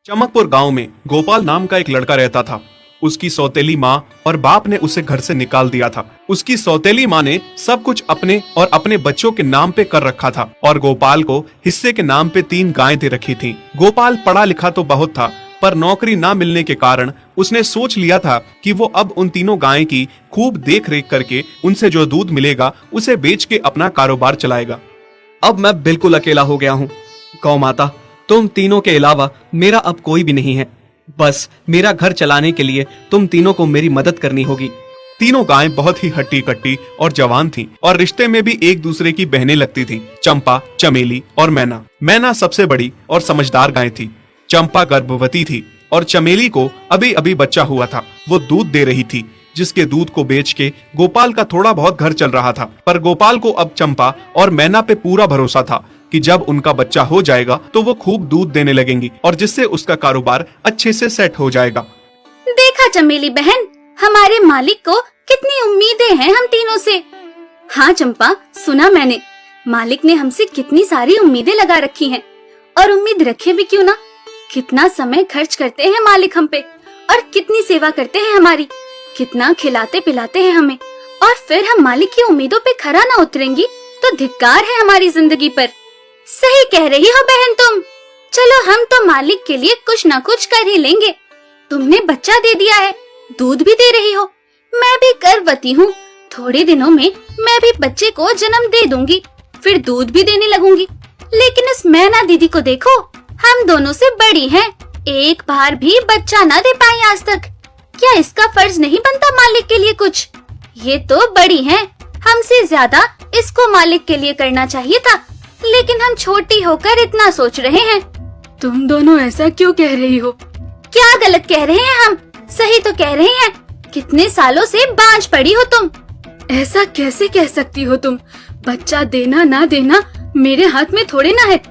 चमकपुर गांव में गोपाल नाम का एक लड़का रहता था। उसकी सौतेली माँ और बाप ने उसे घर से निकाल दिया था। उसकी सौतेली माँ ने सब कुछ अपने और अपने बच्चों के नाम पे कर रखा था और गोपाल को हिस्से के नाम पे 3 गायें दे रखी थीं। गोपाल पढ़ा लिखा तो बहुत था, पर नौकरी ना मिलने के कारण उसने सोच लिया था कि वो अब उन तीनों गायें की खूब देख रेख करके उनसे जो दूध मिलेगा उसे बेच के अपना कारोबार चलाएगा। अब मैं बिल्कुल अकेला हो गया हूँ। गौ माता, तुम तीनों के अलावा मेरा अब कोई भी नहीं है। बस मेरा घर चलाने के लिए तुम तीनों को मेरी मदद करनी होगी। तीनों गायें बहुत ही हट्टी कट्टी और जवान थीं और रिश्ते में भी एक दूसरे की बहनें लगती थीं। चंपा, चमेली और मैना। मैना सबसे बड़ी और समझदार गाय थी। चंपा गर्भवती थी और चमेली को अभी अभी बच्चा हुआ था। वो दूध दे रही थी, जिसके दूध को बेच के गोपाल का थोड़ा बहुत घर चल रहा था। पर गोपाल को अब चंपा और मैना पे पूरा भरोसा था कि जब उनका बच्चा हो जाएगा तो वो खूब दूध देने लगेंगी और जिससे उसका कारोबार अच्छे से सेट हो जाएगा। देखा चमेली बहन, हमारे मालिक को कितनी उम्मीदें हैं हम तीनों से। हाँ चंपा, सुना मैंने, मालिक ने हमसे कितनी सारी उम्मीदें लगा रखी हैं। और उम्मीद रखे भी क्यों ना, कितना समय खर्च करते हैं मालिक हम पे और कितनी सेवा करते हैं हमारी, कितना खिलाते पिलाते हैं हमें। और फिर हम मालिक की उम्मीदों पे खरा ना उतरेंगी तो धिक्कार है हमारी जिंदगी पर। सही कह रही हो बहन तुम। चलो हम तो मालिक के लिए कुछ ना कुछ कर ही लेंगे। तुमने बच्चा दे दिया है, दूध भी दे रही हो, मैं भी गर्भवती हूँ। थोड़े दिनों में मैं भी बच्चे को जन्म दे दूंगी, फिर दूध भी देने लगूंगी। लेकिन इस मैना दीदी को देखो, हम दोनों से बड़ी हैं, एक बार भी बच्चा न दे पाई आज तक। क्या इसका फर्ज नहीं बनता मालिक के लिए कुछ? ये तो बड़ी हैं, हमसे ज्यादा इसको मालिक के लिए करना चाहिए था, लेकिन हम छोटी होकर इतना सोच रहे हैं। तुम दोनों ऐसा क्यों कह रही हो? क्या गलत कह रहे हैं हम? सही तो कह रहे हैं। कितने सालों से बांझ पड़ी हो तुम। ऐसा कैसे कह सकती हो तुम? बच्चा देना ना देना मेरे हाथ में थोड़े ना है।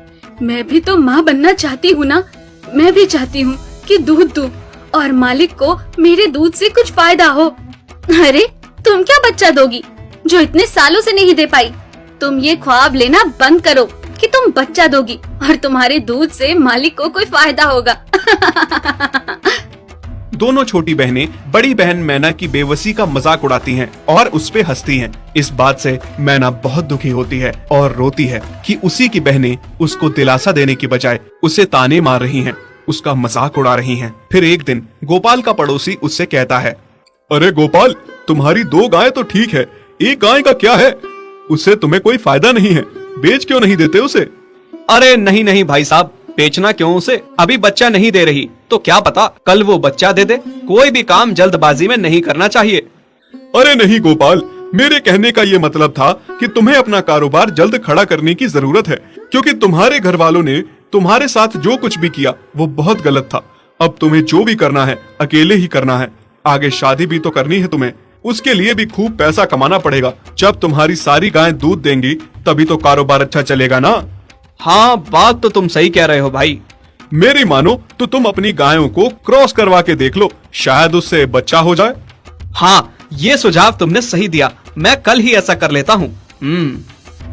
मैं भी तो माँ बनना चाहती हूँ ना। मैं भी चाहती हूँ कि दूध दूँ और मालिक को मेरे दूध से कुछ फायदा हो। अरे तुम क्या बच्चा दोगी जो इतने सालों से नहीं दे पाई? तुम ये ख्वाब लेना बंद करो कि तुम बच्चा दोगी और तुम्हारे दूध से मालिक को कोई फायदा होगा। दोनों छोटी बहनें बड़ी बहन मैना की बेबसी का मजाक उड़ाती हैं और उस पे हंसती हैं। इस बात से मैना बहुत दुखी होती है और रोती है कि उसी की बहनें उसको दिलासा देने की बजाय उसे ताने मार रही हैं, उसका मजाक उड़ा रही हैं। फिर एक दिन गोपाल का पड़ोसी उससे कहता है, अरे गोपाल, तुम्हारी 2 गायें तो ठीक है, एक गाय का क्या है? उससे तुम्हें कोई फायदा नहीं है, बेच क्यों नहीं देते उसे? अरे नहीं नहीं भाई साहब, बेचना क्यों उसे? अभी बच्चा नहीं दे रही तो क्या पता कल वो बच्चा दे दे। कोई भी काम जल्दबाजी में नहीं करना चाहिए। अरे नहीं गोपाल, मेरे कहने का ये मतलब था कि तुम्हें अपना कारोबार जल्द खड़ा करने की जरूरत है, क्योंकि तुम्हारे घर वालों ने तुम्हारे साथ जो कुछ भी किया वो बहुत गलत था। अब तुम्हें जो भी करना है अकेले ही करना है। आगे शादी भी तो करनी है तुम्हें, उसके लिए भी खूब पैसा कमाना पड़ेगा। जब तुम्हारी सारी गायें दूध देंगी तभी तो कारोबार अच्छा चलेगा ना। हाँ, बात तो तुम सही कह रहे हो भाई। मेरी मानो तो तुम अपनी गायों को क्रॉस करवा के देख लो, शायद उससे बच्चा हो जाए। हाँ, ये सुझाव तुमने सही दिया, मैं कल ही ऐसा कर लेता हूँ।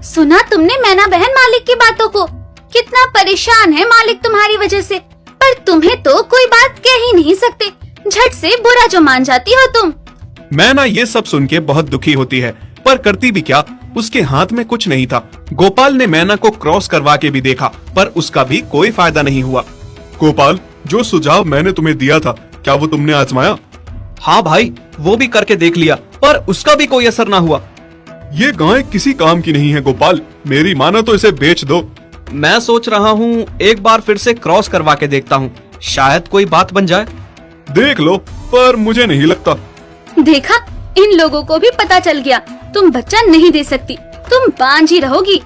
सुना तुमने मैना बहन मालिक की बातों को? कितना परेशान है मालिक तुम्हारी वजह से, पर तुम्हें तो कोई बात कह ही नहीं सकते। झट से बुरा जो मान जाती हो तुम। मैना ये सब सुन के बहुत दुखी होती है, पर करती भी क्या, उसके हाथ में कुछ नहीं था। गोपाल ने मैना को क्रॉस करवा के भी देखा, पर उसका भी कोई फायदा नहीं हुआ। गोपाल, जो सुझाव मैंने तुम्हें दिया था, क्या वो तुमने आजमाया? हाँ भाई, वो भी करके देख लिया, पर उसका भी कोई असर ना हुआ। ये गाय किसी काम की नहीं है गोपाल, मेरी मानो तो इसे बेच दो। मैं सोच रहा हूँ एक बार फिर से क्रॉस करवा के देखता हूँ, शायद कोई बात बन जाए। देख लो, पर मुझे नहीं लगता। देखा, इन लोगों को भी पता चल गया, तुम बच्चा नहीं दे सकती, तुम बांझ ही रहोगी।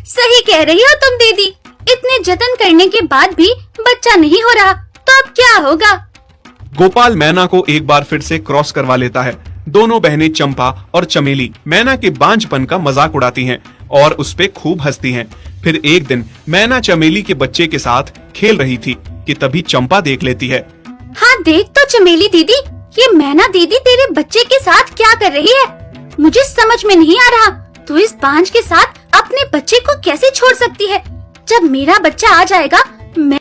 सही कह रही हो तुम दीदी, इतने जतन करने के बाद भी बच्चा नहीं हो रहा तो अब क्या होगा? गोपाल मैना को एक बार फिर से क्रॉस करवा लेता है। दोनों बहनें चंपा और चमेली मैना के बांझपन का मजाक उड़ाती हैं और उस पे खूब हंसती हैं। फिर एक दिन मैना चमेली के बच्चे के साथ खेल रही थी कि तभी चंपा देख लेती है। हाँ देख तो चमेली दीदी, ये मैना दीदी तेरे बच्चे के साथ क्या कर रही है? मुझे समझ में नहीं आ रहा, तू इस बांझ के साथ अपने बच्चे को कैसे छोड़ सकती है? जब मेरा बच्चा आ जाएगा मैं